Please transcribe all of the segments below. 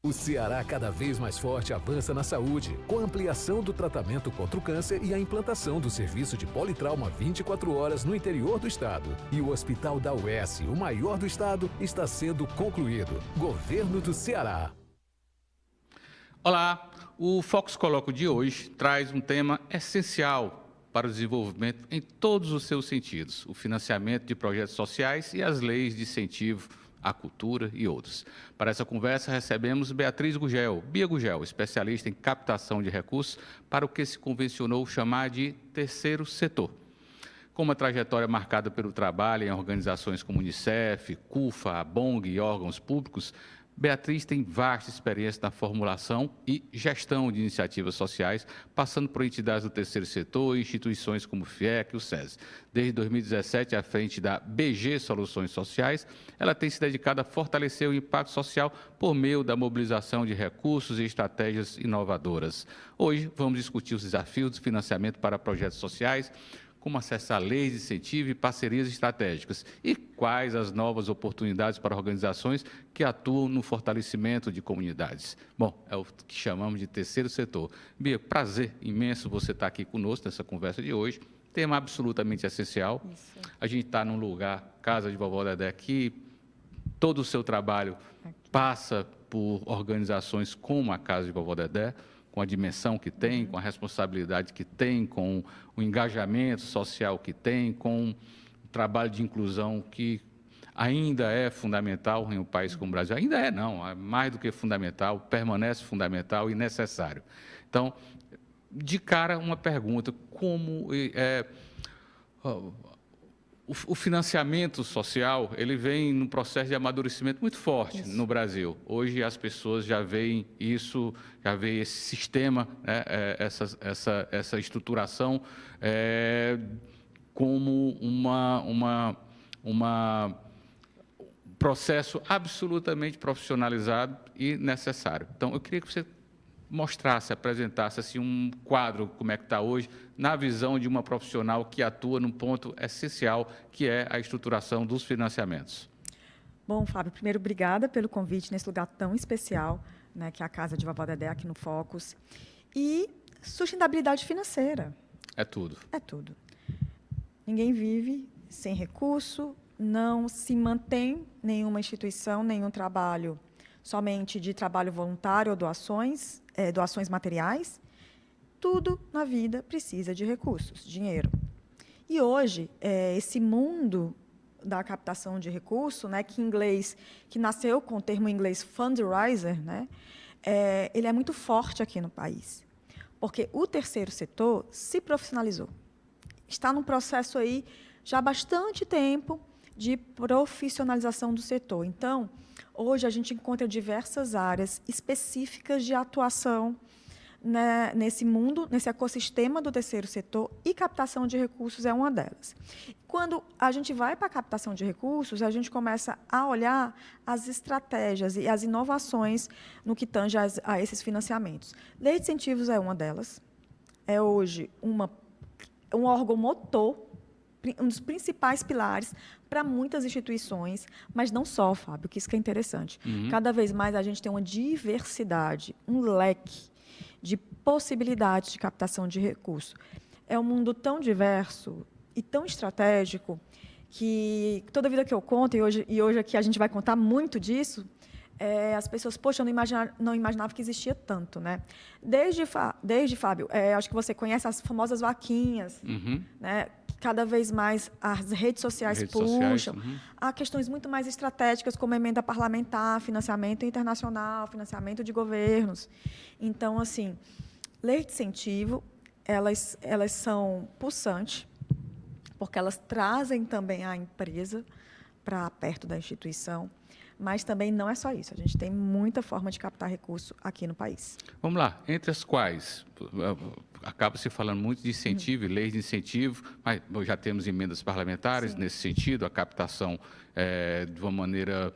O Ceará, cada vez mais forte, avança na saúde, com a ampliação do tratamento contra o câncer e a implantação do serviço de politrauma 24 horas no interior do estado. E o Hospital da UES, o maior do estado, está sendo concluído. Governo do Ceará. Olá, o Focus Colóquio de hoje traz um tema essencial para o desenvolvimento em todos os seus sentidos: o financiamento de projetos sociais e as leis de incentivo à cultura e outros. Para essa conversa, recebemos Beatriz Gugel, Bia Gugel, especialista em captação de recursos para o que se convencionou chamar de terceiro setor. Com uma trajetória marcada pelo trabalho em organizações como Unicef, CUFA, ABONG e órgãos públicos, Beatriz tem vasta experiência na formulação e gestão de iniciativas sociais, passando por entidades do terceiro setor e instituições como o FIEC e o SESI. Desde 2017, à frente da BG Soluções Sociais, ela tem se dedicado a fortalecer o impacto social por meio da mobilização de recursos e estratégias inovadoras. Hoje, vamos discutir os desafios do financiamento para projetos sociais, como acessar leis de incentivo e parcerias estratégicas e quais as novas oportunidades para organizações que atuam no fortalecimento de comunidades. Bom, é o que chamamos de terceiro setor. Bia, prazer imenso você estar aqui conosco nessa conversa de hoje. Tema absolutamente essencial. Isso. A gente está num lugar, Casa de Vovó Dedé, que todo o seu trabalho passa por organizações como a Casa de Vovó Dedé, com a dimensão que tem, com a responsabilidade que tem, com o engajamento social que tem, com o trabalho de inclusão que ainda é fundamental em um país como o Brasil. Ainda é, não, é mais do que fundamental, permanece fundamental e necessário. Então, de cara, uma pergunta: como o financiamento social, ele vem num processo de amadurecimento muito forte no Brasil. Hoje as pessoas já veem isso, já veem esse sistema, né, essa estruturação como um processo absolutamente profissionalizado e necessário. Então, eu queria que você mostrasse, apresentasse assim, um quadro, como é que está hoje, na visão de uma profissional que atua num ponto essencial, que é a estruturação dos financiamentos. Bom, Fábio, primeiro, obrigada pelo convite nesse lugar tão especial, né, que é a Casa de Vovó Dedé, aqui no Focus. E sustentabilidade financeira. É tudo. É tudo. Ninguém vive sem recurso, não se mantém nenhuma instituição, nenhum trabalho somente de trabalho voluntário ou doações materiais. Tudo na vida precisa de recursos, dinheiro. E hoje, esse mundo da captação de recurso, né, que nasceu com o termo em inglês fundraiser, né, ele é muito forte aqui no país, porque o terceiro setor se profissionalizou. Está num processo aí já há bastante tempo de profissionalização do setor. Então, hoje a gente encontra diversas áreas específicas de atuação, né, nesse mundo, nesse ecossistema do terceiro setor, e captação de recursos é uma delas. Quando a gente vai para a captação de recursos, a gente começa a olhar as estratégias e as inovações no que tange a esses financiamentos. Lei de incentivos é uma delas. É hoje um órgão motor, um dos principais pilares para muitas instituições, mas não só, Fábio, que isso que é interessante. Cada vez mais a gente tem uma diversidade, um leque de possibilidades de captação de recursos. É um mundo tão diverso e tão estratégico que toda vida que eu conto, e hoje aqui a gente vai contar muito disso, as pessoas, poxa, eu não imaginava que existia tanto, né? Desde Fábio, acho que você conhece as famosas vaquinhas, né? Cada vez mais as redes sociais puxam. Há questões muito mais estratégicas, como emenda parlamentar, financiamento internacional, financiamento de governos. Então, assim, leis de incentivo, elas são pulsantes, porque elas trazem também a empresa para perto da instituição, mas também não é só isso. A gente tem muita forma de captar recurso aqui no país. Vamos lá, entre as quais acaba se falando muito de incentivo e leis de incentivo, mas já temos emendas parlamentares nesse sentido, a captação de uma maneira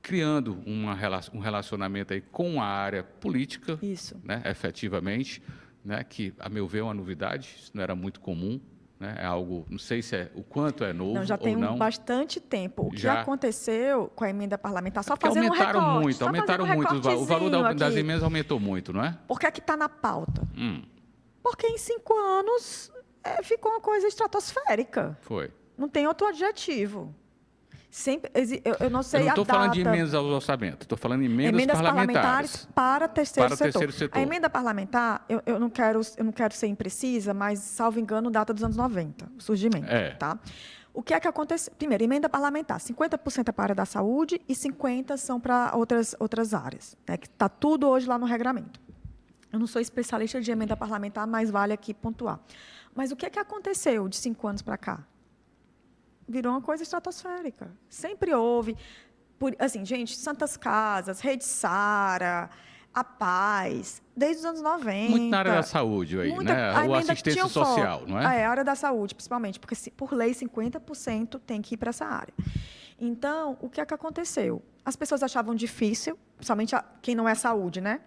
criando um relacionamento aí com a área política, né, efetivamente, né, que, a meu ver, é uma novidade, isso não era muito comum, né? É algo, não sei se é o quanto é novo Não, já tem ou não. bastante tempo. O que Já. aconteceu com a emenda parlamentar, só Porque fazendo um recorte. aumentaram muito, o valor das aqui. emendas aumentou muito, não é? Por que é que está na pauta? Porque em 5 anos ficou uma coisa estratosférica. Foi. Não tem outro adjetivo. Sempre, eu não sei Eu não a estou falando de data. emendas ao orçamento, estou falando de emendas parlamentares para terceiro setor. setor. A emenda parlamentar, eu não quero ser imprecisa, mas, salvo engano, data dos anos 90, o surgimento. Tá? O que é que aconteceu? Primeiro, emenda parlamentar, 50% é para a área da saúde e 50% são para outras áreas, né, que está tudo hoje lá no regramento. Eu não sou especialista de emenda parlamentar, mas vale aqui pontuar. Mas o que é que aconteceu de 5 anos para cá? Virou uma coisa estratosférica. Sempre houve. Assim, gente, Santas Casas, Rede Sara, A Paz, desde os anos 90. Muito na área da saúde aí, né? Ou assistência social, não é? A área da saúde, principalmente, porque por lei 50% tem que ir para essa área. Então, o que é que aconteceu? As pessoas achavam difícil, principalmente quem não é saúde, né?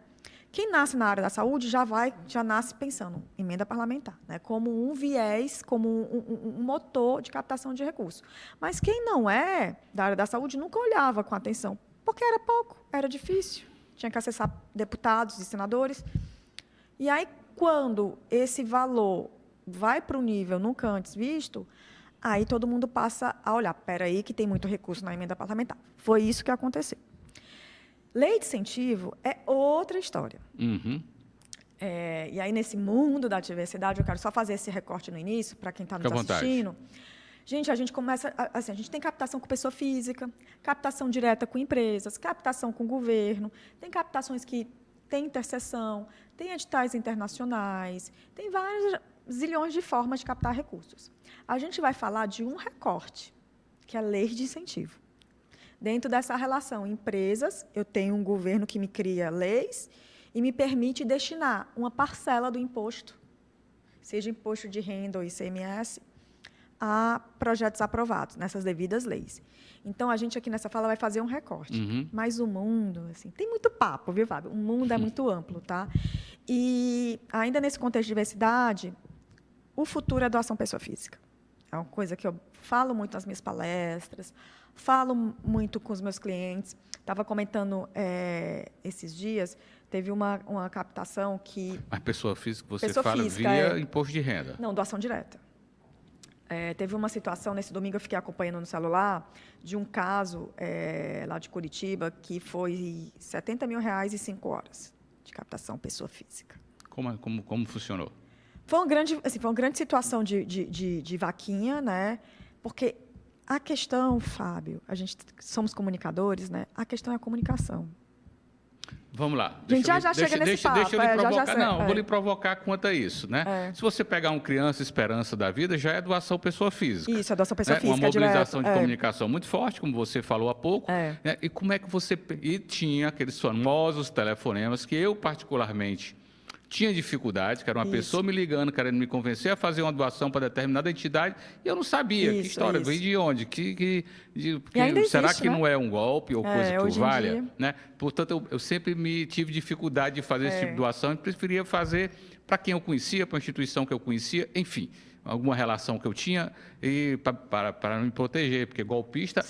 Quem nasce na área da saúde já nasce pensando em emenda parlamentar, né? Como um viés, como um motor de captação de recursos. Mas quem não é da área da saúde nunca olhava com atenção, porque era pouco, era difícil, tinha que acessar deputados e senadores. E aí, quando esse valor vai para o nível nunca antes visto, aí todo mundo passa a olhar, espera aí que tem muito recurso na emenda parlamentar. Foi isso que aconteceu. Lei de incentivo é outra história. E aí, nesse mundo da diversidade, eu quero só fazer esse recorte no início, para quem está nos assistindo. Gente, a gente começa... Assim, a gente tem captação com pessoa física, captação direta com empresas, captação com governo, tem captações que têm interseção, tem editais internacionais, tem várias zilhões de formas de captar recursos. A gente vai falar de um recorte, que é a lei de incentivo. Dentro dessa relação, empresas, eu tenho um governo que me cria leis e me permite destinar uma parcela do imposto, seja imposto de renda ou ICMS, a projetos aprovados nessas devidas leis. Então, a gente aqui nessa fala vai fazer um recorte. Mas o mundo, assim, tem muito papo, viu, Fábio? O mundo é muito amplo, tá? E, ainda nesse contexto de diversidade, o futuro é doação pessoa física. É uma coisa que eu falo muito nas minhas palestras, falo muito com os meus clientes. Estava comentando esses dias, teve uma captação que... Mas pessoa física, você pessoa fala física, via imposto de renda? Não, doação direta. Teve uma situação, nesse domingo eu fiquei acompanhando no celular, de um caso lá de Curitiba, que foi R$70 mil em 5 horas de captação pessoa física. Como funcionou? Foi uma grande situação de vaquinha, né? Porque a questão, Fábio, somos comunicadores, né? A questão é a comunicação. Vamos lá. A gente já chega nesse papo. Deixa eu lhe provocar. Vou lhe provocar quanto a isso, né? Se você pegar um Criança Esperança da Vida, já é doação pessoa física. Isso, é doação pessoa física. Uma mobilização de comunicação muito forte, como você falou há pouco. Né? E como é que você... E tinha aqueles famosos telefonemas que eu, particularmente, tinha dificuldade, que era uma pessoa me ligando, querendo me convencer a fazer uma doação para determinada entidade, e eu não sabia que história, veio de onde, será que não é um golpe ou coisa que valha? Né? Portanto, eu sempre tive dificuldade de fazer esse tipo de doação e preferia fazer para quem eu conhecia, para a instituição que eu conhecia, enfim, alguma relação que eu tinha e para me proteger, porque golpista,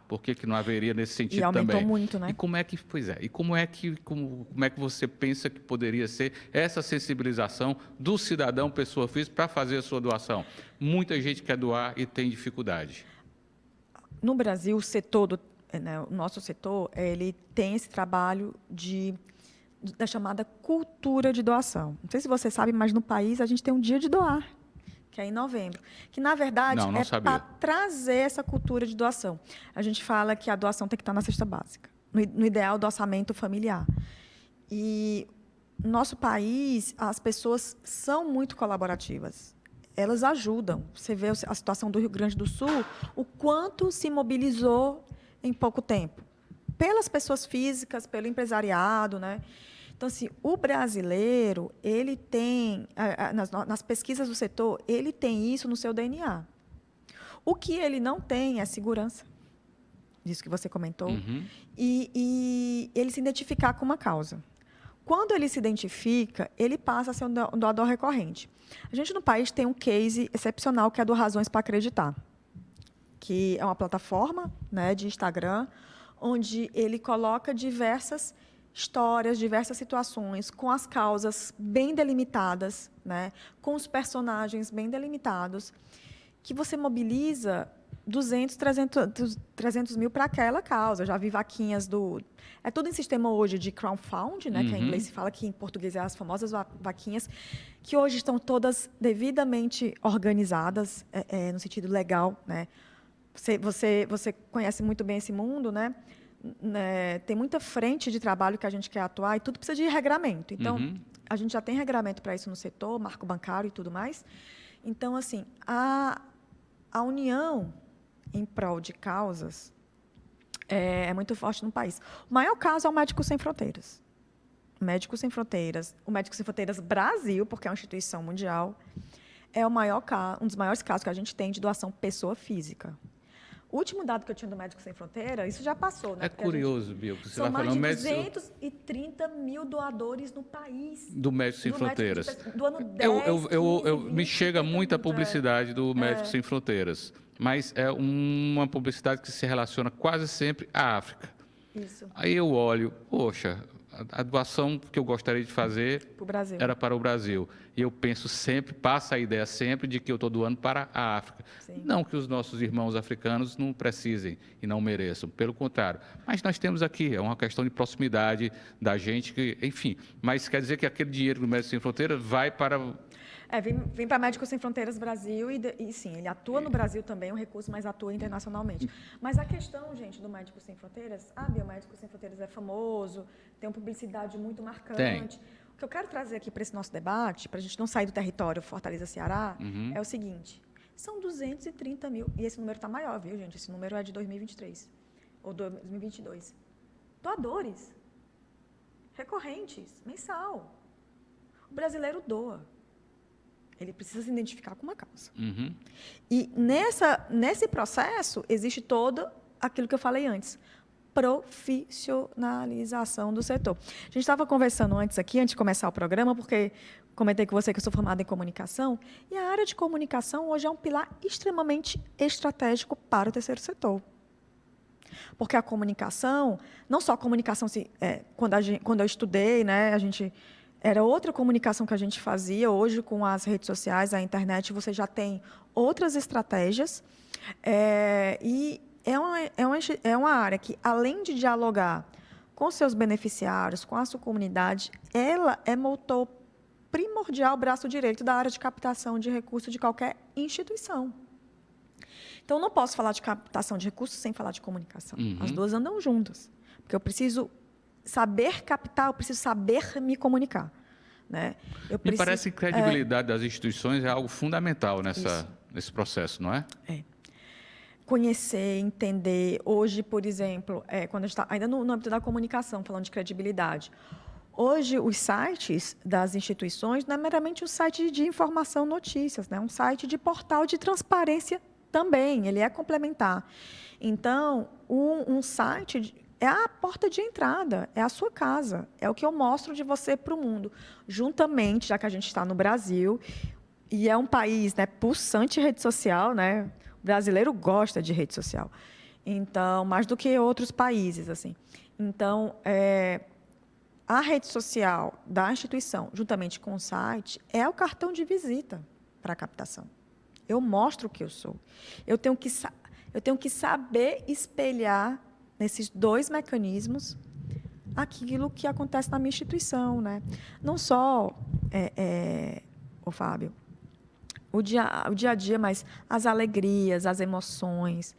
por que não haveria nesse sentido também? E aumentou muito, né? E como é que você pensa que poderia ser essa sensibilização do cidadão, pessoa física, para fazer a sua doação? Muita gente quer doar e tem dificuldade. No Brasil, o nosso setor, ele tem esse trabalho da chamada cultura de doação. Não sei se você sabe, mas no país a gente tem um dia de doar, que é em novembro, que, na verdade, é para trazer essa cultura de doação. A gente fala que a doação tem que estar na cesta básica, no ideal do orçamento familiar. E no nosso país, as pessoas são muito colaborativas. Elas ajudam. Você vê a situação do Rio Grande do Sul, o quanto se mobilizou em pouco tempo. Pelas pessoas físicas, pelo empresariado, né? Então, assim, o brasileiro, ele tem, nas pesquisas do setor, ele tem isso no seu DNA. O que ele não tem é segurança, disso que você comentou, e ele se identificar com uma causa. Quando ele se identifica, ele passa a ser um doador recorrente. A gente no país tem um case excepcional, que é do Razões para Acreditar, que é uma plataforma, né, de Instagram, onde ele coloca diversas histórias, diversas situações, com as causas bem delimitadas, né, com os personagens bem delimitados, que você mobiliza 200, 300 mil para aquela causa. Eu já vi vaquinhas do... É tudo em sistema hoje de crowdfunding, né, que em inglês se fala, que em português é as famosas vaquinhas, que hoje estão todas devidamente organizadas, no sentido legal, né? Você conhece muito bem esse mundo, né? Tem muita frente de trabalho que a gente quer atuar e tudo precisa de regramento. Então, a gente já tem regramento para isso no setor, marco bancário e tudo mais. Então, assim, a união em prol de causas é muito forte no país. O maior caso é o Médicos Sem Fronteiras. O Médicos Sem Fronteiras Brasil, porque é uma instituição mundial, é um dos maiores casos que a gente tem de doação pessoa física. O último dado que eu tinha do Médicos Sem Fronteira, isso já passou, né? É curioso, Bia, que você vai falando. São mais de 230 mil doadores no país. Do Médicos Sem Fronteiras. Do ano 10, 15, me chega muita publicidade do Médicos Sem Fronteiras, mas é uma publicidade que se relaciona quase sempre à África. Isso. Aí eu olho, poxa, a doação que eu gostaria de fazer era para o Brasil. E eu penso sempre, passa a ideia sempre de que eu estou doando para a África. Sim. Não que os nossos irmãos africanos não precisem e não mereçam, pelo contrário. Mas nós temos aqui, é uma questão de proximidade da gente, que, enfim. Mas quer dizer que aquele dinheiro do Médicos Sem Fronteiras vai para... Vem para Médicos Sem Fronteiras Brasil e sim, ele atua no Brasil também, é um recurso, mas atua internacionalmente. Mas a questão, gente, do Médicos Sem Fronteiras, Médicos Sem Fronteiras é famoso, tem uma publicidade muito marcante. Tem. O que eu quero trazer aqui para esse nosso debate, para a gente não sair do território Fortaleza-Ceará, é o seguinte, são 230 mil, e esse número está maior, viu, gente? Esse número é de 2023, ou 2022. Doadores, recorrentes, mensal. O brasileiro doa. Ele precisa se identificar com uma causa. E nesse processo existe todo aquilo que eu falei antes, profissionalização do setor. A gente estava conversando antes de começar o programa, porque comentei com você que eu sou formada em comunicação, e a área de comunicação hoje é um pilar extremamente estratégico para o terceiro setor. Porque a comunicação, não só a comunicação, quando eu estudei, né, era outra comunicação que a gente fazia. Hoje, com as redes sociais, a internet, você já tem outras estratégias. E é uma área que, além de dialogar com seus beneficiários, com a sua comunidade, ela é motor primordial, braço direito da área de captação de recursos de qualquer instituição. Então, eu não posso falar de captação de recursos sem falar de comunicação. As duas andam juntas. Porque eu preciso saber captar, eu preciso saber me comunicar. Né? Me parece que a credibilidade das instituições é algo fundamental nesse processo, não é? Conhecer, entender. Hoje, por exemplo, quando a gente está ainda no âmbito da comunicação, falando de credibilidade, hoje os sites das instituições não é meramente um site de informação, notícias, né? Um site de portal de transparência também, ele é complementar. Então, um site é a porta de entrada, é a sua casa, é o que eu mostro de você para o mundo. Juntamente, já que a gente está no Brasil, e é um país, né, pulsante rede social, né? O brasileiro gosta de rede social. Então, mais do que outros países, assim. Então, a rede social da instituição, juntamente com o site, é o cartão de visita para a captação. Eu mostro o que eu sou. Eu tenho que saber espelhar nesses dois mecanismos aquilo que acontece na minha instituição, né? Não só, Fábio, o dia a dia, mas as alegrias, as emoções,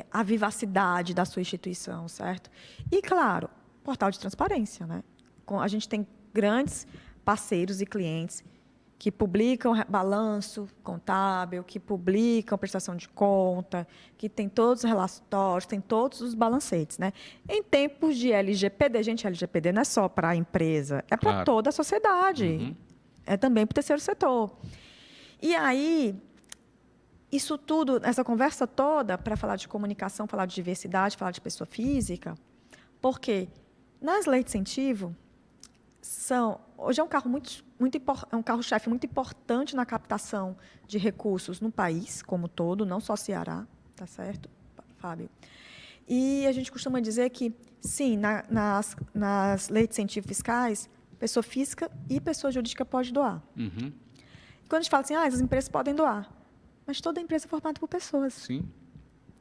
a vivacidade da sua instituição, certo? E, claro, portal de transparência, né? A gente tem grandes parceiros e clientes que publicam balanço contábil, que publicam prestação de conta, que tem todos os relatórios, tem todos os balancetes, né? Em tempos de LGPD, gente, LGPD não é só para a empresa, é para toda a sociedade, é também para o terceiro setor. E aí, isso tudo, essa conversa toda, para falar de comunicação, falar de diversidade, falar de pessoa física, porque nas leis de incentivo, hoje é um carro é um carro-chefe muito importante na captação de recursos no país como todo, não só Ceará, tá certo, Fábio? E a gente costuma dizer que, sim, nas leis de incentivo fiscais, pessoa física e pessoa jurídica pode doar. Uhum. E quando a gente fala assim, as empresas podem doar, mas toda empresa é formada por pessoas. Sim.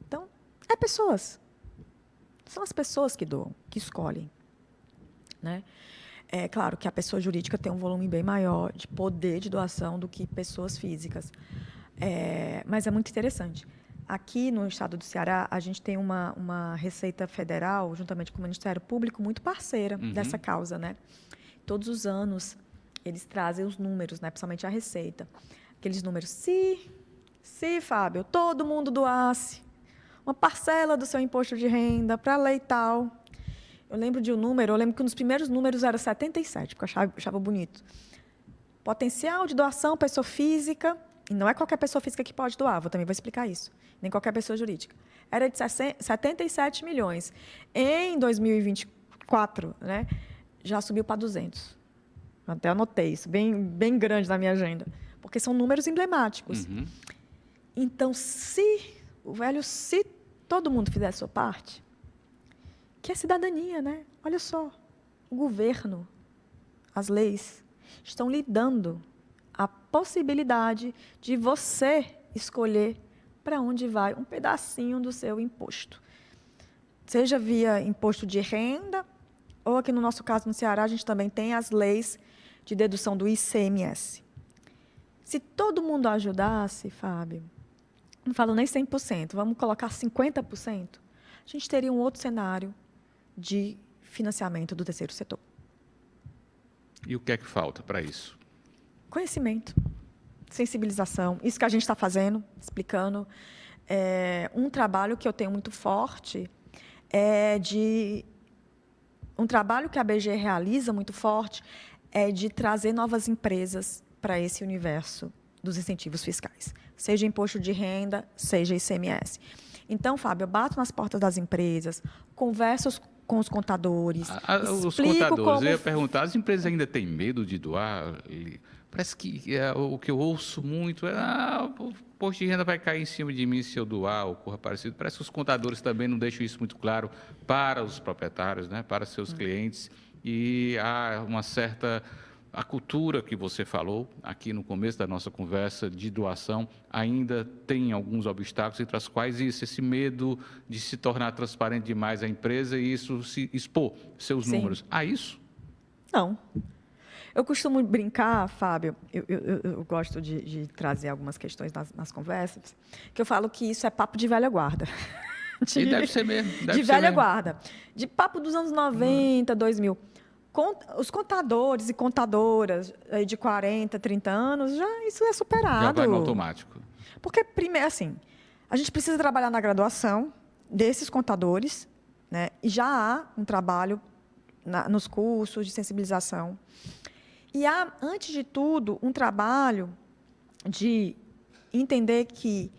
Então, é pessoas. São as pessoas que doam, que escolhem, né? É claro que a pessoa jurídica tem um volume bem maior de poder de doação do que pessoas físicas. Mas é muito interessante. Aqui no estado do Ceará, a gente tem uma Receita Federal, juntamente com o Ministério Público, muito parceira dessa causa, né? Todos os anos, eles trazem os números, né? Principalmente a Receita. Aqueles números, se, Fábio, todo mundo doasse uma parcela do seu imposto de renda para a lei tal. Eu lembro que um dos primeiros números era 77, porque eu achava bonito. Potencial de doação, pessoa física, e não é qualquer pessoa física que pode doar, também vou explicar isso, nem qualquer pessoa jurídica. Era de 77 milhões. Em 2024, né, já subiu para 200. Eu até anotei isso, bem grande na minha agenda, porque são números emblemáticos. Uhum. Então, se todo mundo fizer a sua parte, que é cidadania, né? Olha só, o governo, as leis, estão lhe dando a possibilidade de você escolher para onde vai um pedacinho do seu imposto. Seja via imposto de renda, ou aqui no nosso caso, no Ceará, a gente também tem as leis de dedução do ICMS. Se todo mundo ajudasse, Fábio, não falo nem 100%, vamos colocar 50%, a gente teria um outro cenário de financiamento do terceiro setor. E o que é que falta para isso? Conhecimento, sensibilização, isso que a gente está fazendo, explicando. Um trabalho que eu tenho muito forte um trabalho que a BG realiza muito forte é de trazer novas empresas para esse universo dos incentivos fiscais, seja imposto de renda, seja ICMS. Então, Fábio, eu bato nas portas das empresas, converso com os contadores. Os contadores, eu ia perguntar, as empresas ainda têm medo de doar? Parece que o que eu ouço muito é o imposto de renda vai cair em cima de mim se eu doar ou coisa parecida. Parece que os contadores também não deixam isso muito claro para os proprietários, né, para seus clientes. E há uma certa... A cultura que você falou aqui no começo da nossa conversa de doação ainda tem alguns obstáculos, entre as quais esse medo de se tornar transparente demais a empresa e isso se expor seus números. Há isso? Não. Eu costumo brincar, Fábio, eu gosto de trazer algumas questões nas conversas, que eu falo que isso é papo de velha guarda. E deve ser mesmo. De velha guarda. De papo dos anos 90, 2000. Os contadores e contadoras de 40, 30 anos, isso é superado. Já vai no automático. Porque, primeiro, assim, a gente precisa trabalhar na graduação desses contadores, né? E já há um trabalho nos cursos de sensibilização. E há, antes de tudo, um trabalho de entender que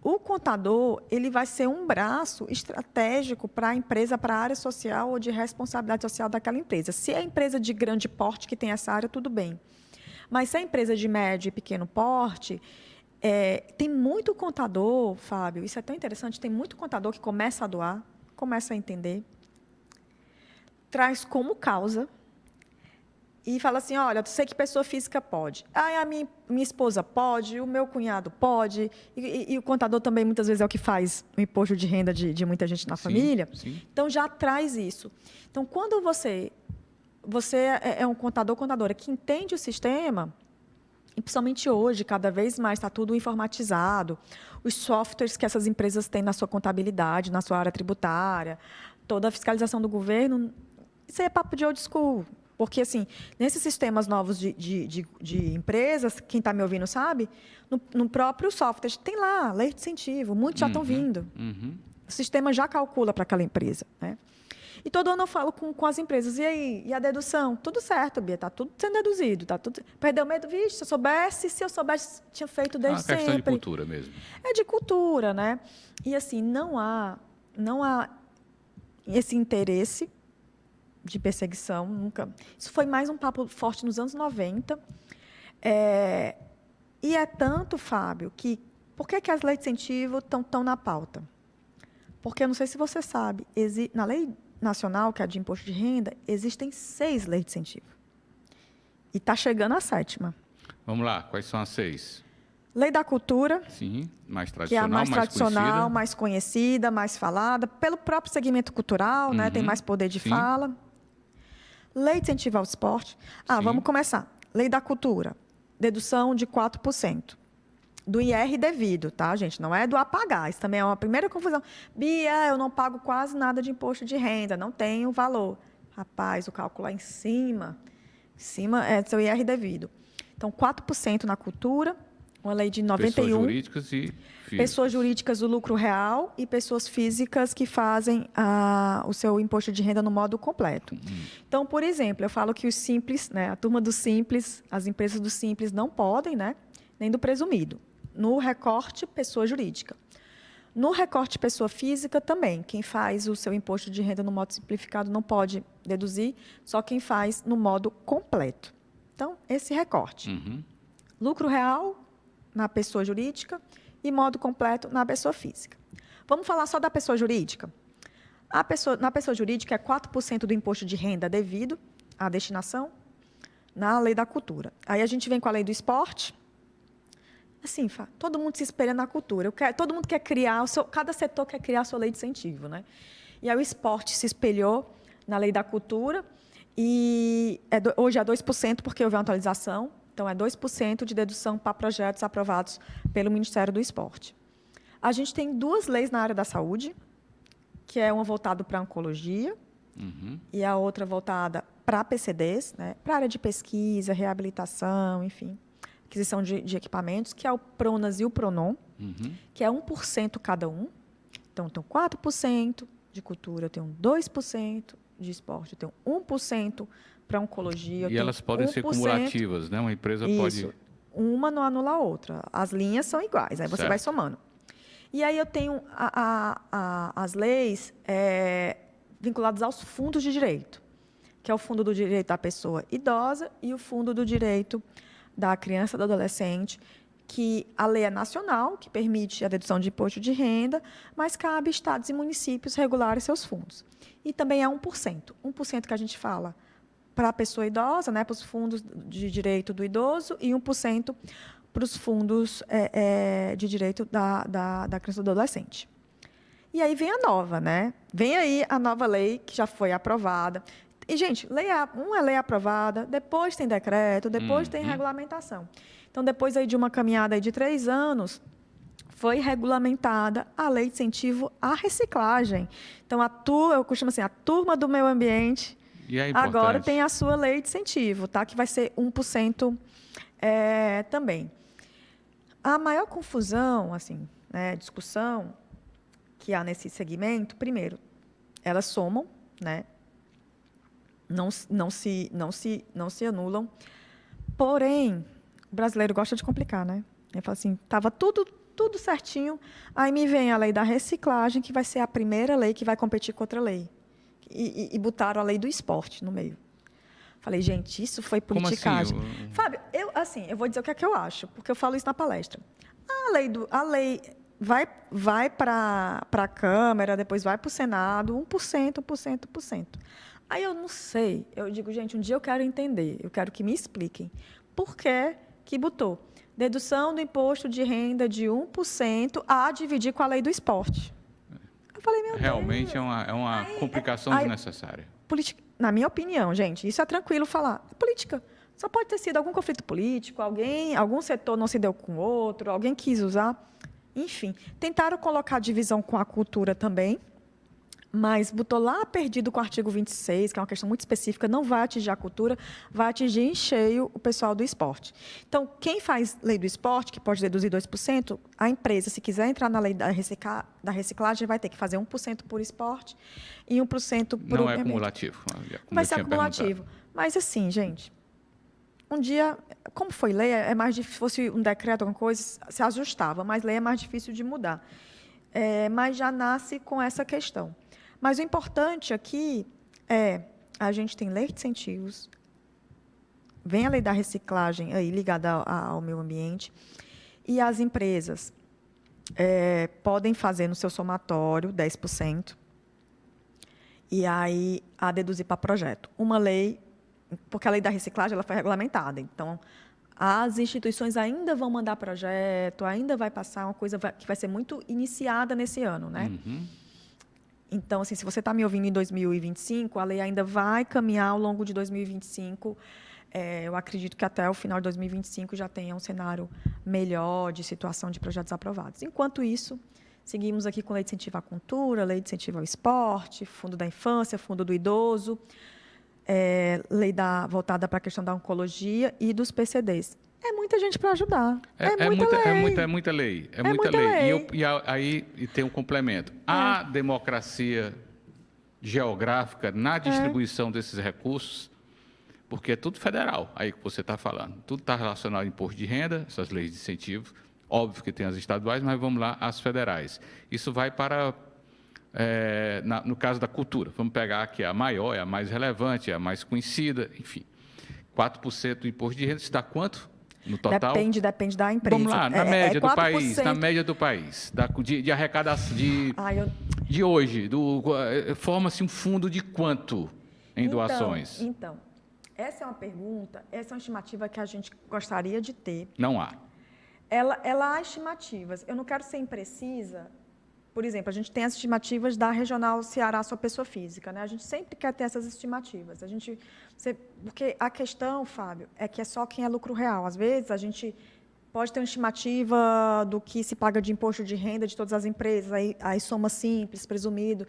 o contador ele vai ser um braço estratégico para a empresa, para a área social ou de responsabilidade social daquela empresa. Se é a empresa de grande porte que tem essa área, tudo bem. Mas se é a empresa de médio e pequeno porte, tem muito contador, Fábio, isso é tão interessante, tem muito contador que começa a doar, começa a entender, traz como causa e fala assim, olha, eu sei que pessoa física pode. A minha esposa pode, o meu cunhado pode, e o contador também, muitas vezes, é o que faz o imposto de renda de muita gente na família. Sim. Então, já traz isso. Então, quando você é um contador, contadora, que entende o sistema, e principalmente hoje, cada vez mais está tudo informatizado, os softwares que essas empresas têm na sua contabilidade, na sua área tributária, toda a fiscalização do governo, isso aí é papo de old school. Porque, assim, nesses sistemas novos de empresas, quem está me ouvindo sabe, no próprio software tem lá lei de incentivo, muitos já estão vindo. O sistema já calcula para aquela empresa, né? E todo ano eu falo com as empresas, e aí, e a dedução? Tudo certo, Bia, está tudo sendo deduzido. Tá tudo... Perdeu medo? Vixe, se eu soubesse, tinha feito desde sempre. É uma questão de cultura mesmo. É de cultura, né? E, assim, não há esse interesse de perseguição, nunca. Isso foi mais um papo forte nos anos 90. E é tanto, Fábio, que... Por que as leis de incentivo estão tão na pauta? Porque, eu não sei se você sabe, na lei nacional, que é a de imposto de renda, existem 6 leis de incentivo. E está chegando a 7ª. Vamos lá, quais são as 6? Lei da Cultura, Sim, mais tradicional, que é a mais tradicional, conhecida. mais conhecida, mais falada, pelo próprio segmento cultural, né? Tem mais poder de fala. Lei de incentivo ao esporte. Vamos começar. Lei da Cultura, dedução de 4%. Do IR devido, tá, gente? Não é do a pagar. Isso também é uma primeira confusão. Bia, eu não pago quase nada de imposto de renda, não tenho valor. Rapaz, o cálculo lá em cima é seu IR devido. Então, 4% na cultura, uma lei de 91. Pessoas jurídicas e físicas. Pessoas jurídicas do lucro real e pessoas físicas que fazem o seu imposto de renda no modo completo. Então, por exemplo, eu falo que os simples, né, a turma do simples, as empresas do simples não podem, né, nem do presumido. No recorte, pessoa jurídica. No recorte, pessoa física, também. Quem faz o seu imposto de renda no modo simplificado não pode deduzir, só quem faz no modo completo. Então, esse recorte. Lucro real na pessoa jurídica e modo completo na pessoa física. Vamos falar só da pessoa jurídica? Na pessoa jurídica, é 4% do imposto de renda devido à destinação na lei da cultura. Aí a gente vem com a lei do esporte. Assim, todo mundo se espelha na cultura. Todo mundo quer criar, cada setor quer criar a sua lei de incentivo, né? E aí o esporte se espelhou na lei da cultura e hoje é 2%, porque houve uma atualização. Então, é 2% de dedução para projetos aprovados pelo Ministério do Esporte. A gente tem 2 leis na área da saúde, que é uma voltada para a oncologia e a outra voltada para PCDs, né? Para a área de pesquisa, reabilitação, enfim. Aquisição de equipamentos, que é o PRONAS e o PRONON, que é 1% cada um. Então, eu tenho 4% de cultura, eu tenho 2% de esporte, eu tenho 1% para oncologia. E elas podem ser cumulativas, né? Uma empresa pode... Uma não anula a outra. As linhas são iguais, aí você vai somando. E aí eu tenho as leis vinculadas aos fundos de direito, que é o fundo do direito da pessoa idosa e o fundo do direito da criança e do adolescente, que a lei é nacional, que permite a dedução de imposto de renda, mas cabe estados e municípios regularem seus fundos. E também é 1%. 1% que a gente fala para a pessoa idosa, né, para os fundos de direito do idoso, e 1% para os fundos de direito da criança e do adolescente. E aí vem a nova, né? Vem aí a nova lei, que já foi aprovada. E, gente, uma lei aprovada, depois tem decreto, depois tem regulamentação. Então, depois aí de uma caminhada aí de 3 anos, foi regulamentada a lei de incentivo à reciclagem. Então, eu costumo assim, a turma do meio ambiente agora tem a sua lei de incentivo, tá? Que vai ser 1% também. A maior confusão, assim, né, discussão que há nesse segmento, primeiro, elas somam, né? Não se anulam. Porém, o brasileiro gosta de complicar, né? Ele fala assim, estava tudo certinho, aí me vem a lei da reciclagem, que vai ser a primeira lei que vai competir com outra lei. E botaram a lei do esporte no meio. Falei, gente, isso foi politicagem. Como assim? Fábio, eu vou dizer o que é que eu acho, porque eu falo isso na palestra. A lei vai para a Câmara, depois vai para o Senado, 1%. Aí eu não sei, eu digo, gente, um dia eu quero entender, eu quero que me expliquem por que botou dedução do imposto de renda de 1% a dividir com a lei do esporte. Eu falei, meu Deus. Realmente é uma complicação desnecessária. Na minha opinião, gente, isso é tranquilo falar. É política. Só pode ter sido algum conflito político, algum setor não se deu com o outro, alguém quis usar. Enfim, tentaram colocar divisão com a cultura também, mas botou lá perdido com o artigo 26, que é uma questão muito específica, não vai atingir a cultura, vai atingir em cheio o pessoal do esporte. Então, quem faz lei do esporte, que pode deduzir 2%, a empresa, se quiser entrar na lei da reciclagem, vai ter que fazer 1% por esporte e 1% por... Não é cumulativo. Vai ser acumulativo. Mas, assim, gente, um dia, como foi lei, é mais difícil, se fosse um decreto, alguma coisa, se ajustava, mas lei é mais difícil de mudar. Mas já nasce com essa questão. Mas o importante aqui é a gente tem lei de incentivos, vem a lei da reciclagem aí ligada ao meio ambiente, e as empresas podem fazer no seu somatório 10%, e aí a deduzir para projeto. Uma lei, porque a lei da reciclagem ela foi regulamentada, então as instituições ainda vão mandar projeto, ainda vai passar uma coisa que vai ser muito iniciada nesse ano, né? Uhum. Então, assim, se você está me ouvindo em 2025, a lei ainda vai caminhar ao longo de 2025. Eu acredito que até o final de 2025 já tenha um cenário melhor de situação de projetos aprovados. Enquanto isso, seguimos aqui com lei de incentivo à cultura, lei de incentivo ao esporte, fundo da infância, fundo do idoso, lei voltada para a questão da oncologia e dos PCDs. É muita gente para ajudar. É muita lei. É muita lei. E tem um complemento. A democracia geográfica na distribuição desses recursos, porque é tudo federal, aí que você está falando. Tudo está relacionado ao imposto de renda, essas leis de incentivo. Óbvio que tem as estaduais, mas vamos lá, as federais. Isso vai para, no caso da cultura, vamos pegar aqui a maior, é a mais relevante, é a mais conhecida, enfim. 4% do imposto de renda, isso dá quanto? No total? Depende da empresa. Vamos lá, na média do país, de arrecadação de hoje, forma-se um fundo de quanto em doações? Então, essa é uma pergunta, essa é uma estimativa que a gente gostaria de ter. Não há. Ela há estimativas. Eu não quero ser imprecisa. Por exemplo, a gente tem as estimativas da Regional Ceará Sua Pessoa Física, né? A gente sempre quer ter essas estimativas. Porque a questão, Fábio, é que é só quem é lucro real. Às vezes, a gente pode ter uma estimativa do que se paga de imposto de renda de todas as empresas, aí soma simples, presumido.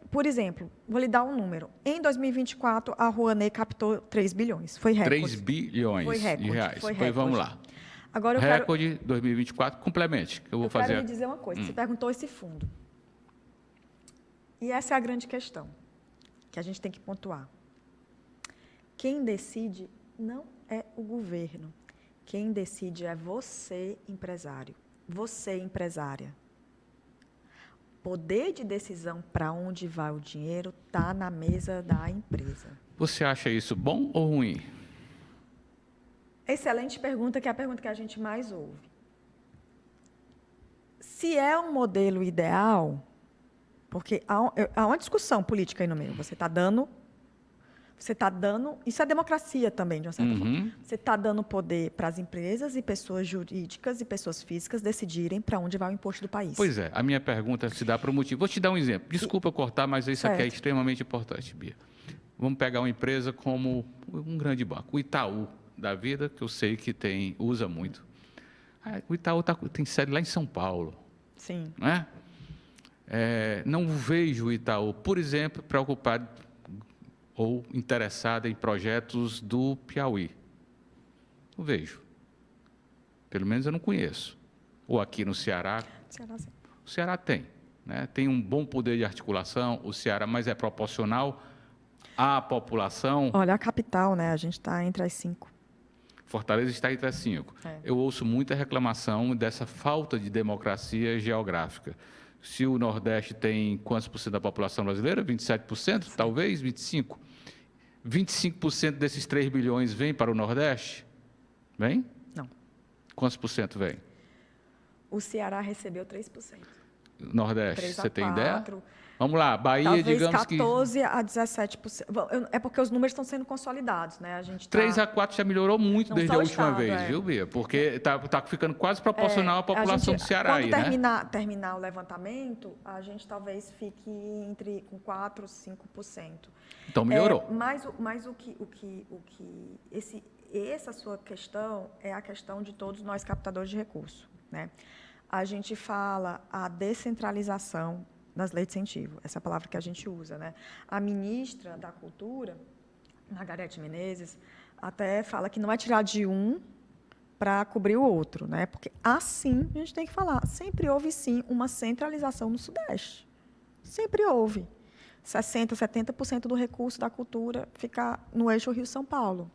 Por exemplo, vou lhe dar um número. Em 2024, a Rouanet captou 3 bilhões. Foi recorde. 3 bilhões de reais. Pois vamos lá. Agora recorde 2024, complemente. Eu quero lhe dizer uma coisa. Você perguntou esse fundo. E essa é a grande questão que a gente tem que pontuar. Quem decide não é o governo. Quem decide é você, empresário. Você, empresária. Poder de decisão para onde vai o dinheiro está na mesa da empresa. Você acha isso bom ou ruim? Excelente pergunta, que é a pergunta que a gente mais ouve. Se é um modelo ideal, porque há uma discussão política aí no meio. Você está dando, isso é democracia também, de uma certa forma. Você está dando poder para as empresas e pessoas jurídicas e pessoas físicas decidirem para onde vai o imposto do país. Pois é, a minha pergunta se dá para o motivo. Vou te dar um exemplo. Desculpa cortar, mas isso aqui é extremamente importante, Bia. Vamos pegar uma empresa como um grande banco, o Itaú da vida, que eu sei que usa muito. O Itaú tem sede lá em São Paulo. Sim. Né? Não vejo o Itaú, por exemplo, preocupado ou interessada em projetos do Piauí. Não vejo. Pelo menos eu não conheço. Ou aqui no Ceará. Sim. O Ceará tem. Né? Tem um bom poder de articulação, o Ceará, mas é proporcional à população. Olha, a capital, né? A gente está entre as 5. Fortaleza está entre as 5. Eu ouço muita reclamação dessa falta de democracia geográfica. Se o Nordeste tem quantos por cento da população brasileira? 27%? Sim. Talvez 25%. 25% desses 3 bilhões vem para o Nordeste? Vem? Não. Quantos por cento vem? O Ceará recebeu 3%. Nordeste, você tem ideia? Vamos lá, Bahia, talvez digamos 14 a 17%. É porque os números estão sendo consolidados, né? A gente 3 a 4 já melhorou muito desde a última vez, viu, Bia? Porque está ficando quase proporcional à população do Ceará aí, né? Quando terminar o levantamento, a gente talvez fique com 4 a 5%. Então melhorou. Mas essa sua questão é a questão de todos nós captadores de recursos, né? A gente fala a descentralização nas leis de incentivo, essa é a palavra que a gente usa, né? A ministra da Cultura, Margarete Menezes, até fala que não é tirar de um para cobrir o outro, né? Porque assim a gente tem que falar, sempre houve sim uma centralização no Sudeste, sempre houve. 60%, 70% do recurso da cultura fica no eixo Rio-São Paulo.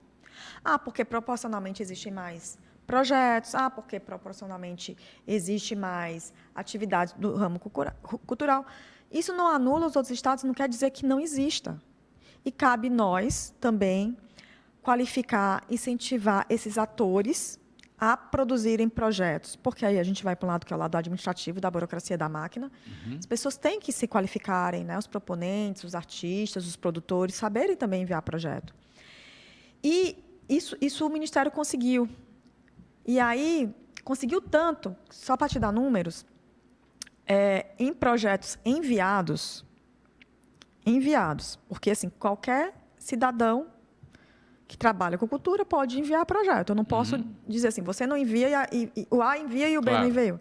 Porque proporcionalmente existem mais projetos, porque proporcionalmente existe mais atividade do ramo cultural. Isso não anula os outros estados, não quer dizer que não exista. E cabe nós também qualificar, incentivar esses atores a produzirem projetos, porque aí a gente vai para um lado que é o lado administrativo, da burocracia da máquina. As pessoas têm que se qualificarem, né? Os proponentes, os artistas, os produtores, saberem também enviar projeto. E isso o Ministério conseguiu. E aí, conseguiu tanto, só para te dar números, em projetos enviados, porque assim, qualquer cidadão que trabalha com cultura pode enviar projeto. Eu não posso dizer assim, você não envia, o A envia e o B não enviou.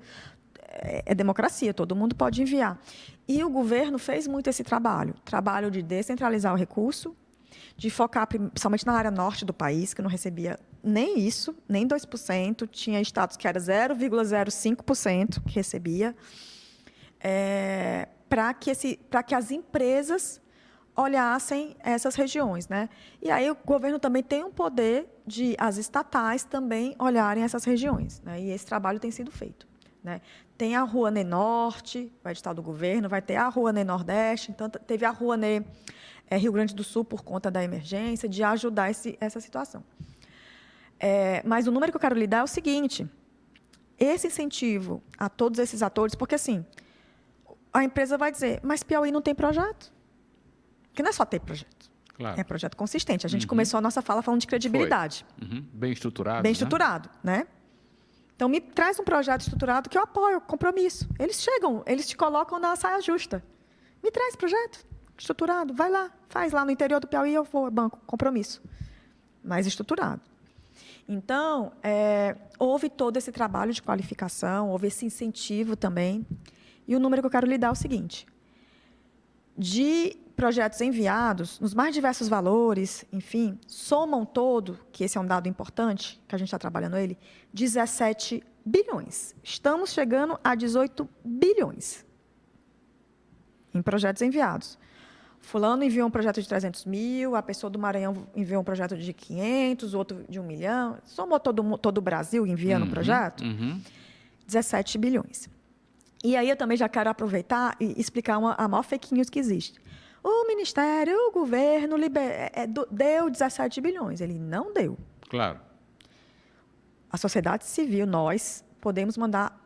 É democracia, todo mundo pode enviar. E o governo fez muito esse trabalho de descentralizar o recurso, de focar principalmente na área norte do país, que não recebia nem isso, nem 2%, tinha estados que era 0,05% que recebia, para que as empresas olhassem essas regiões, né? E aí o governo também tem um poder de as estatais também olharem essas regiões, né? E esse trabalho tem sido feito, né? Tem a Rouanet Norte, o edital do governo, vai ter a Rouanet Nordeste, então teve a Rouanet Rio Grande do Sul por conta da emergência, de ajudar essa situação. Mas o número que eu quero lhe dar é o seguinte, esse incentivo a todos esses atores, porque assim, a empresa vai dizer, mas Piauí não tem projeto. Porque não é só ter projeto. Claro. É projeto consistente. A gente começou a nossa fala falando de credibilidade. Bem estruturado. Bem estruturado, né? Então, me traz um projeto estruturado que eu apoio, compromisso. Eles chegam, eles te colocam na saia justa. Me traz projeto estruturado, vai lá, faz lá no interior do Piauí, eu vou, banco, compromisso. Mais estruturado. Então, houve todo esse trabalho de qualificação, houve esse incentivo também. E o número que eu quero lhe dar é o seguinte. De projetos enviados, nos mais diversos valores, enfim, somam todo, que esse é um dado importante, que a gente está trabalhando ele, 17 bilhões. Estamos chegando a 18 bilhões em projetos enviados. Fulano enviou um projeto de 300 mil, a pessoa do Maranhão enviou um projeto de 500, outro de 1 milhão. Somou todo o Brasil enviando um projeto? 17 bilhões. E aí eu também já quero aproveitar e explicar a maior fake news que existe. O Ministério, o governo deu 17 bilhões. Ele não deu. Claro. A sociedade civil, nós, podemos mandar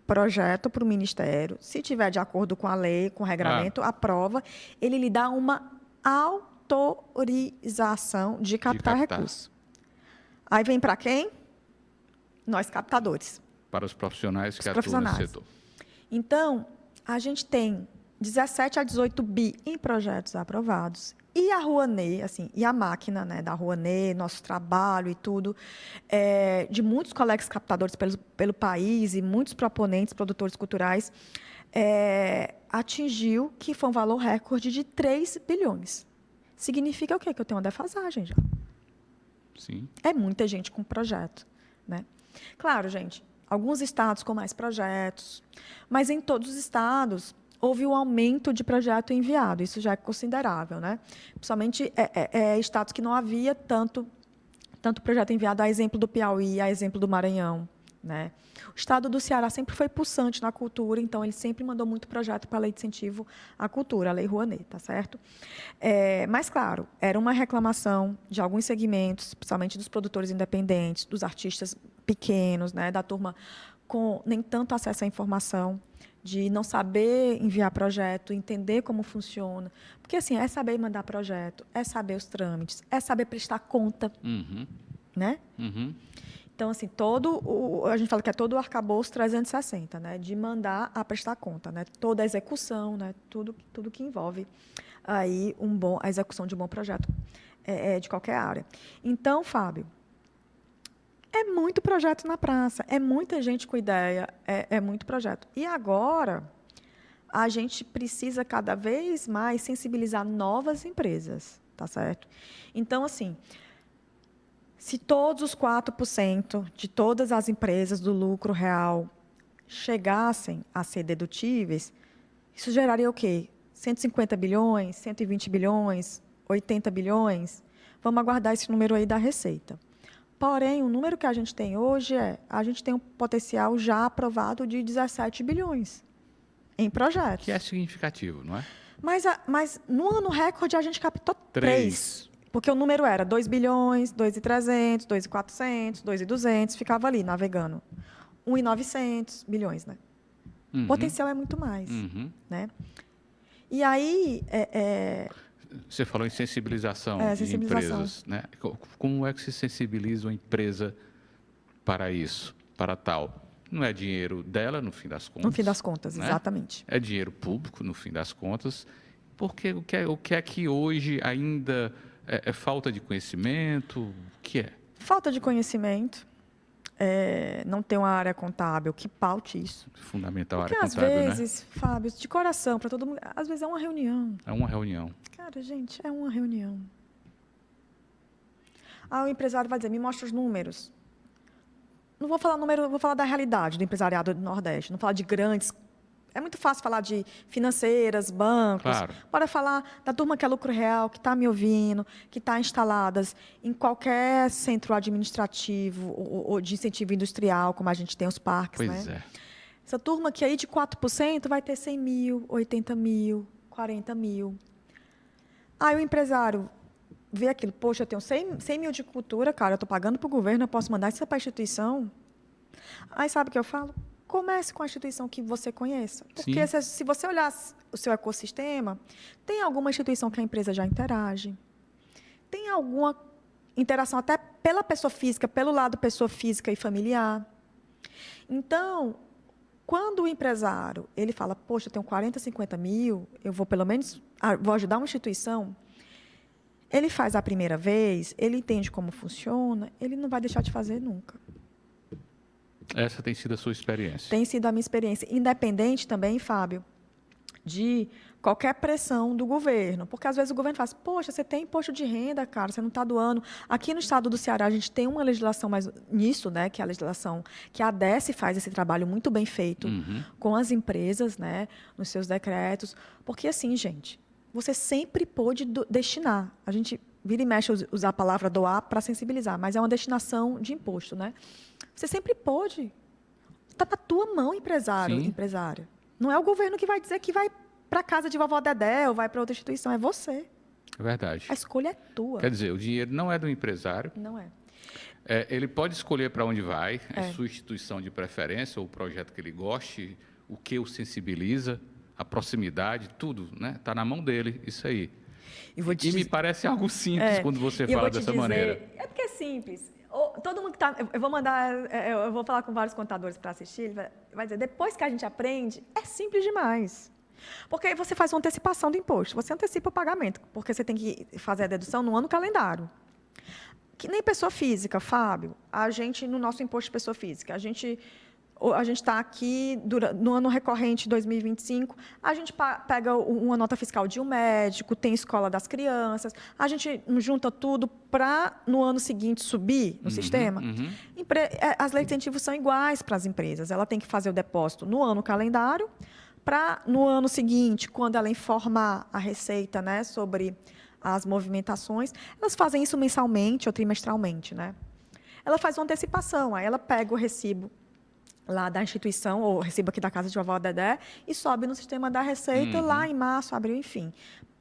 projeto para o Ministério. Se tiver de acordo com a lei, com o regramento, aprova. Ele lhe dá uma autorização de captar recurso. Aí vem para quem? Nós, captadores. Para os profissionais que atuam nesse setor. Então, a gente tem 17 a 18 bi em projetos aprovados. E a Rouanet, assim, e a máquina, né, da Rouanet, nosso trabalho e tudo, de muitos colegas captadores pelo país e muitos proponentes, produtores culturais, atingiu que foi um valor recorde de 3 bilhões. Significa o quê? Que eu tenho uma defasagem já. Sim. É muita gente com projeto, né? Claro, gente, alguns estados com mais projetos, mas em todos os estados houve um aumento de projeto enviado, isso já é considerável, né? Principalmente estados que não havia tanto projeto enviado, a exemplo do Piauí, a exemplo do Maranhão, né? O estado do Ceará sempre foi pulsante na cultura, então ele sempre mandou muito projeto para a Lei de Incentivo à Cultura, a Lei Rouanet, tá certo? Mas, claro, era uma reclamação de alguns segmentos, principalmente dos produtores independentes, dos artistas pequenos, né, da turma com nem tanto acesso à informação, de não saber enviar projeto, entender como funciona. Porque, assim, é saber mandar projeto, é saber os trâmites, é saber prestar conta, né? Então, assim, a gente fala que é todo o arcabouço 360, né? De mandar a prestar conta, né? Toda a execução, né? Tudo que envolve aí a execução de um bom projeto de qualquer área. Então, Fábio, é muito projeto na praça, é muita gente com ideia, é muito projeto. E agora, a gente precisa cada vez mais sensibilizar novas empresas, tá certo? Então, assim, se todos os 4% de todas as empresas do lucro real chegassem a ser dedutíveis, isso geraria o quê? 150 bilhões, 120 bilhões, 80 bilhões? Vamos aguardar esse número aí da Receita. Porém, o número que a gente tem hoje a gente tem um potencial já aprovado de 17 bilhões em projetos. Que é significativo, não é? Mas no ano recorde a gente captou 3. 3. Porque o número era 2 bilhões, 2.300, 2.400, 2.200, ficava ali navegando. 1.900 bilhões, né? O potencial é muito mais, né? E aí... Você falou em sensibilização de empresas, né? Como é que se sensibiliza uma empresa para isso, para tal? Não é dinheiro dela, no fim das contas. No fim das contas, né? Exatamente. É dinheiro público, no fim das contas. Porque o que é que hoje ainda é falta de conhecimento? O que é? Falta de conhecimento. Não tem uma área contábil que paute isso. Fundamental a Porque área contábil, às vezes, Fábio, de coração, para todo mundo, às vezes é uma reunião. É uma reunião. Cara, gente, é uma reunião. O empresário vai dizer, me mostra os números. Não vou falar número, vou falar da realidade do empresariado do Nordeste. Não falar de grandes... É muito fácil falar de financeiras, bancos. Claro. Bora falar da turma que é lucro real, que está me ouvindo, que está instaladas em qualquer centro administrativo ou de incentivo industrial, como a gente tem os parques. Pois né? é. Essa turma que aí de 4% vai ter 100 mil, 80 mil, 40 mil. Aí o empresário vê aquilo, poxa, eu tenho 100 mil de cultura, cara, eu estou pagando para o governo, eu posso mandar isso para a instituição. Aí sabe o que eu falo? Comece com a instituição que você conheça. Porque se você olhar o seu ecossistema, tem alguma instituição que a empresa já interage, tem alguma interação até pela pessoa física, pelo lado pessoa física e familiar. Então, quando o empresário ele fala, poxa, eu tenho 40, 50 mil, eu vou pelo menos vou ajudar uma instituição, ele faz a primeira vez, ele entende como funciona, ele não vai deixar de fazer nunca. Essa tem sido a sua experiência? Tem sido a minha experiência. Independente também, Fábio, de qualquer pressão do governo. Porque, às vezes, o governo fala, poxa, você tem imposto de renda, cara, você não está doando. Aqui no estado do Ceará, a gente tem uma legislação mais nisso, né, que é a legislação que a ADESE faz esse trabalho muito bem feito com as empresas, né, nos seus decretos. Porque, assim, gente, você sempre pôde destinar. A gente vira e mexe usar a palavra doar para sensibilizar, mas é uma destinação de imposto, né? Você sempre pôde. Está na tua mão, empresária. Não é o governo que vai dizer que vai para a casa de vovó Dedé ou vai para outra instituição, é você. É verdade. A escolha é tua. Quer dizer, o dinheiro não é do empresário. Não é. Ele pode escolher para onde vai, sua instituição de preferência, ou o projeto que ele goste, o que o sensibiliza, a proximidade, tudo, né? Está na mão dele, isso aí. Me parece algo simples quando você fala dessa maneira. É porque é simples. Todo mundo que está... Eu vou falar com vários contadores para assistir, ele vai dizer, depois que a gente aprende, é simples demais. Porque aí você faz uma antecipação do imposto, você antecipa o pagamento, porque você tem que fazer a dedução no ano calendário. Que nem pessoa física, Fábio, no nosso imposto de pessoa física, a gente está aqui no ano recorrente 2025, a gente pega uma nota fiscal de um médico, tem escola das crianças, a gente junta tudo para, no ano seguinte, subir no sistema. As leis de incentivo são iguais para as empresas. Ela tem que fazer o depósito no ano calendário, para, no ano seguinte, quando ela informar a Receita, né, sobre as movimentações, elas fazem isso mensalmente ou trimestralmente, né? Ela faz uma antecipação, aí ela pega o recibo lá da instituição, ou recibo aqui da casa de vovó Dedé, e sobe no sistema da Receita lá em março, abril, enfim.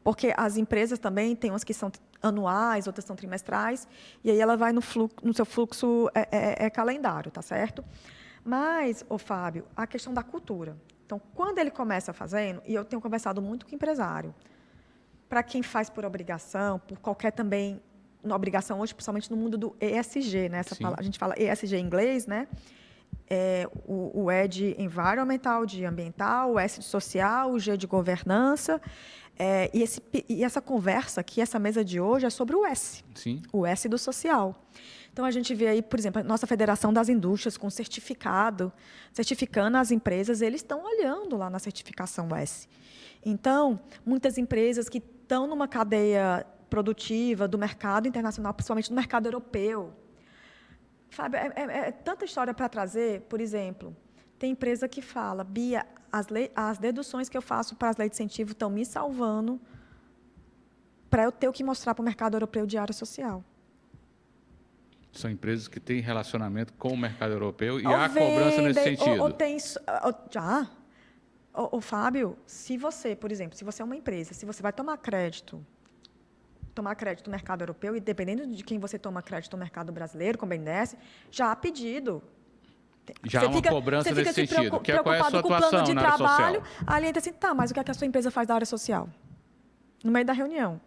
Porque as empresas também têm umas que são anuais, outras são trimestrais, e aí ela vai no seu fluxo calendário, tá certo? Mas, Fábio, a questão da cultura. Então, quando ele começa fazendo, e eu tenho conversado muito com o empresário, para quem faz por obrigação, por qualquer também, obrigação hoje, principalmente no mundo do ESG, né? A gente fala ESG em inglês, né? O E de environmental, de ambiental, o S de social, o G de governança. E essa conversa aqui, essa mesa de hoje, é sobre o S. Sim. O S do social. Então, a gente vê aí, por exemplo, a nossa Federação das Indústrias com certificando as empresas, eles estão olhando lá na certificação S. Então, muitas empresas que estão numa cadeia produtiva do mercado internacional, principalmente no mercado europeu. Fábio, é tanta história para trazer. Por exemplo, tem empresa que fala, Bia, as deduções que eu faço para as leis de incentivo estão me salvando para eu ter o que mostrar para o mercado europeu de área social. São empresas que têm relacionamento com o mercado europeu e há cobrança nesse sentido. Fábio, se você, por exemplo, se você é uma empresa, se você vai tomar crédito no mercado europeu, e dependendo de quem você toma crédito no mercado brasileiro, como bem desce, já há pedido. Já há uma cobrança nesse sentido. Qual é a sua atuação na área social? Ali entra assim, mas o que é que a sua empresa faz da área social? No meio da reunião.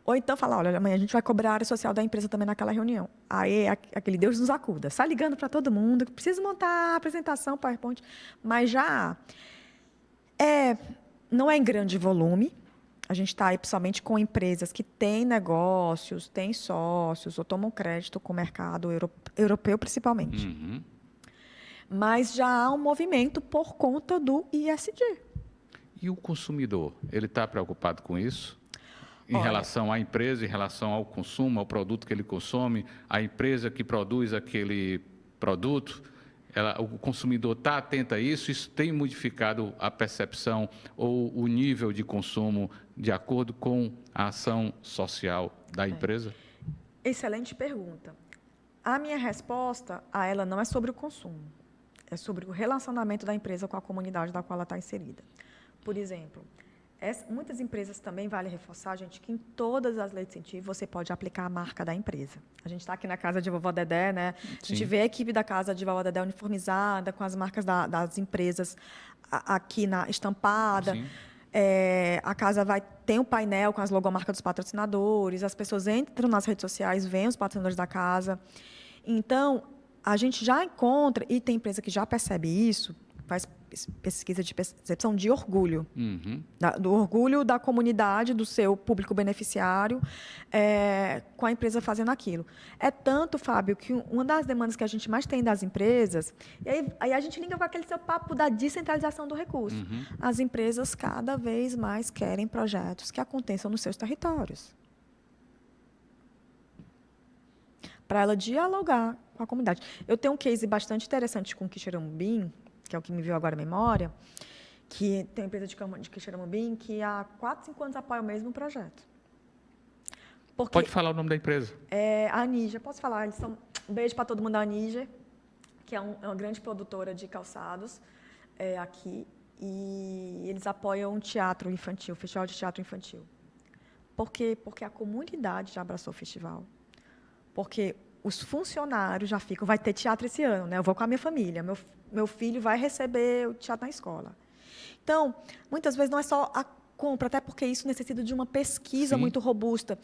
Ou então fala, olha, amanhã a gente vai cobrar a área social da empresa também naquela reunião. Aí aquele Deus nos acuda. Sai ligando para todo mundo, precisa montar a apresentação, PowerPoint, mas já não é em grande volume. A gente está aí principalmente com empresas que têm negócios, têm sócios, ou tomam crédito com o mercado europeu principalmente. Uhum. Mas já há um movimento por conta do ISD. E o consumidor, ele está preocupado com isso? Em relação à empresa, em relação ao consumo, ao produto que ele consome, a empresa que produz aquele produto, o consumidor está atento a isso? Isso tem modificado a percepção ou o nível de consumo de acordo com a ação social da empresa? Excelente pergunta. A minha resposta a ela não é sobre o consumo, é sobre o relacionamento da empresa com a comunidade da qual ela está inserida. Por exemplo, muitas empresas também, vale reforçar, gente, que em todas as leis de incentivo você pode aplicar a marca da empresa. A gente está aqui na casa de Vovó Dedé, né? A gente vê a equipe da casa de Vovó Dedé uniformizada, com as marcas das empresas aqui estampada. A casa tem um painel com as logomarcas dos patrocinadores, as pessoas entram nas redes sociais, veem os patrocinadores da casa. Então, a gente já encontra, e tem empresa que já percebe isso, faz pesquisa de percepção de orgulho, do orgulho da comunidade, do seu público beneficiário, com a empresa fazendo aquilo. É tanto, Fábio, que uma das demandas que a gente mais tem das empresas, e aí a gente liga com aquele seu papo da descentralização do recurso. As empresas cada vez mais querem projetos que aconteçam nos seus territórios, para ela dialogar com a comunidade. Eu tenho um case bastante interessante com o Quixeramobim, que é o que me veio agora à memória, que tem uma empresa de Quixeramobim que há 4, 5 anos apoia o mesmo projeto. Pode falar o nome da empresa? A Aníger, posso falar? Um beijo para todo mundo da Aníger, que é uma grande produtora de calçados aqui, e eles apoiam um teatro infantil, um festival de teatro infantil. Por quê? Porque a comunidade já abraçou o festival. Porque os funcionários já ficam, vai ter teatro esse ano, né? Eu vou com a minha família, meu filho vai receber o teatro na escola. Então, muitas vezes não é só a compra, até porque isso necessita de uma pesquisa muito robusta.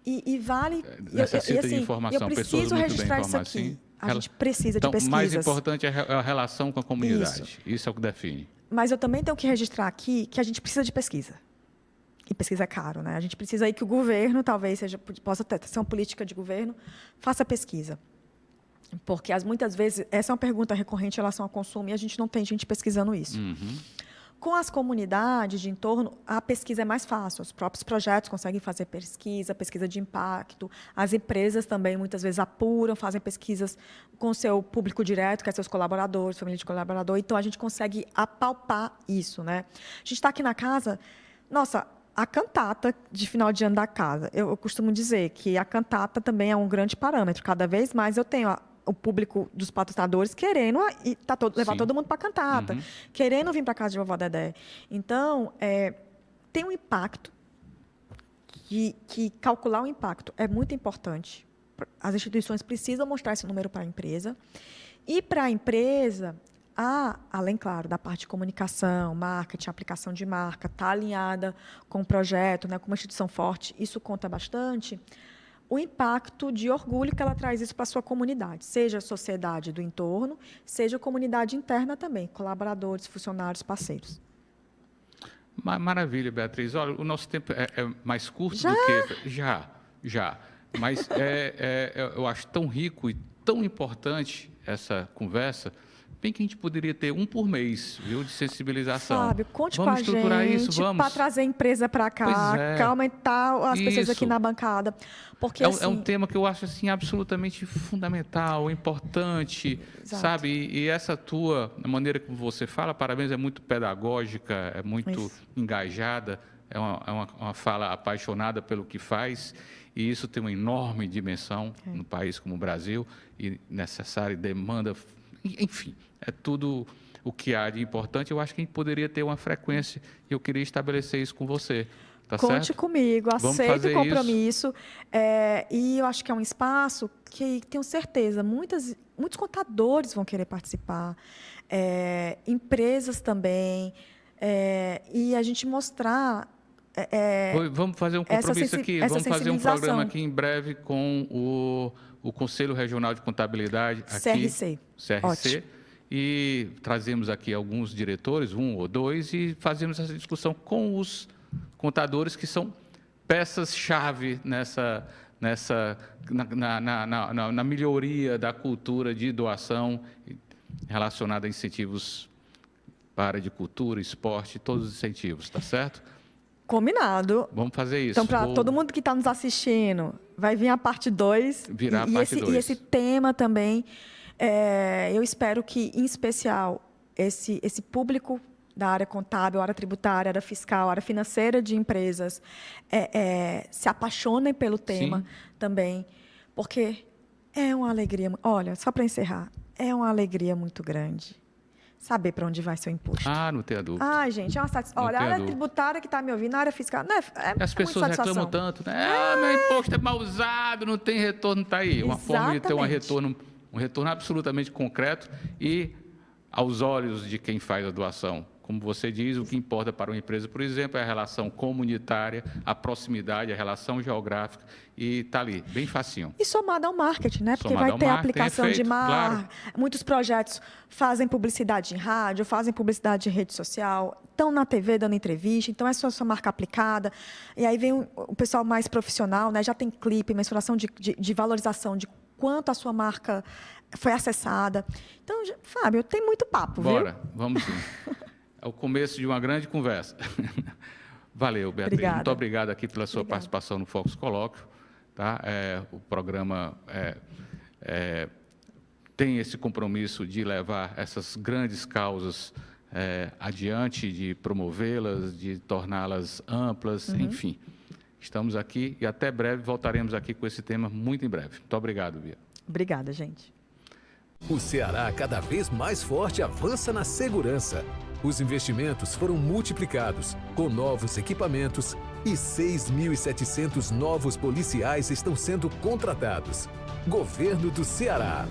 E vale... Necessita de informação. Eu preciso registrar isso aqui. A gente precisa de pesquisas. Então, mais importante é a relação com a comunidade. Isso é o que define. Mas eu também tenho que registrar aqui que a gente precisa de pesquisa. E pesquisa é caro, né? A gente precisa aí que o governo, talvez possa ser uma política de governo, faça pesquisa. Porque muitas vezes, essa é uma pergunta recorrente em relação ao consumo, e a gente não tem gente pesquisando isso. Com as comunidades de entorno, a pesquisa é mais fácil. Os próprios projetos conseguem fazer pesquisa de impacto. As empresas também, muitas vezes, apuram, fazem pesquisas com o seu público direto, que é seus colaboradores, família de colaborador. Então, a gente consegue apalpar isso, né? A gente está aqui na casa... Nossa, a cantata de final de ano da casa. Eu costumo dizer que a cantata também é um grande parâmetro. Cada vez mais eu tenho o público dos patrocinadores querendo levar todo mundo para a cantata, querendo vir para a casa de Vovó Dedé. Então, tem um impacto, que calcular o impacto é muito importante. As instituições precisam mostrar esse número para a empresa. E para a empresa... além, claro, da parte de comunicação, marketing, aplicação de marca, está alinhada com o projeto, né, com uma instituição forte, isso conta bastante, o impacto de orgulho que ela traz isso para a sua comunidade, seja a sociedade do entorno, seja a comunidade interna também, colaboradores, funcionários, parceiros. Maravilha, Beatriz. Olha, o nosso tempo é mais curto do que... Já. Mas eu acho tão rico e tão importante essa conversa. Bem que a gente poderia ter um por mês, viu, de sensibilização. Fábio, conte vamos com a estruturar gente isso, vamos. Para trazer a empresa para cá, aumentar as pessoas aqui na bancada. Porque, é um tema que eu acho assim, absolutamente fundamental, importante, sabe? E essa tua, a maneira como você fala, parabéns, é muito pedagógica, é muito engajada. uma fala apaixonada pelo que faz, e isso tem uma enorme dimensão no país como o Brasil, e necessária demanda, enfim, é tudo o que há de importante. Eu acho que a gente poderia ter uma frequência, e eu queria estabelecer isso com você. Tá Conte certo? comigo, aceito o compromisso. E eu acho que é um espaço que tenho certeza, muitos contadores vão querer participar, empresas também, e a gente mostrar. Vamos fazer um compromisso aqui, vamos fazer um programa aqui em breve com o Conselho Regional de Contabilidade aqui, CRC. Ótimo. E trazemos aqui alguns diretores, 1 ou 2, e fazemos essa discussão com os contadores, que são peças-chave na melhoria da cultura de doação relacionada a incentivos para a área de cultura, esporte, todos os incentivos, tá certo? Combinado. Vamos fazer isso. Então, para todo mundo que está nos assistindo, vai vir a parte 2. Virá a parte 2. E esse tema também, eu espero que, em especial, esse público da área contábil, área tributária, área fiscal, área financeira de empresas, se apaixonem pelo tema também, porque é uma alegria. Olha, só para encerrar, é uma alegria muito grande saber para onde vai seu imposto. Não tenha dúvida. Gente, é uma satisfação. Olha, a área tributária que está me ouvindo, a área fiscal, as pessoas reclamam tanto, né? Meu imposto é mal usado, não tem retorno, está aí. Uma forma de ter um retorno absolutamente concreto e aos olhos de quem faz a doação. Como você diz, o que importa para uma empresa, por exemplo, é a relação comunitária, a proximidade, a relação geográfica, e está ali, bem facinho. E somado ao marketing, né? Porque vai ter aplicação de marca. Claro. Muitos projetos fazem publicidade em rádio, fazem publicidade em rede social, estão na TV dando entrevista, então é sua marca aplicada. E aí vem o pessoal mais profissional, né? Já tem clipe, mensuração de valorização de quanto a sua marca foi acessada. Então, Fábio, tem muito papo, Bora, vamos sim. É o começo de uma grande conversa. Valeu, Beatriz. Obrigada. Muito obrigado aqui pela sua participação no Focus Colóquio. Tá? O programa tem esse compromisso de levar essas grandes causas adiante, de promovê-las, de torná-las amplas, enfim. Estamos aqui e até breve voltaremos aqui com esse tema muito em breve. Muito obrigado, Bia. Obrigada, gente. O Ceará, cada vez mais forte, avança na segurança. Os investimentos foram multiplicados, com novos equipamentos, e 6.700 novos policiais estão sendo contratados. Governo do Ceará.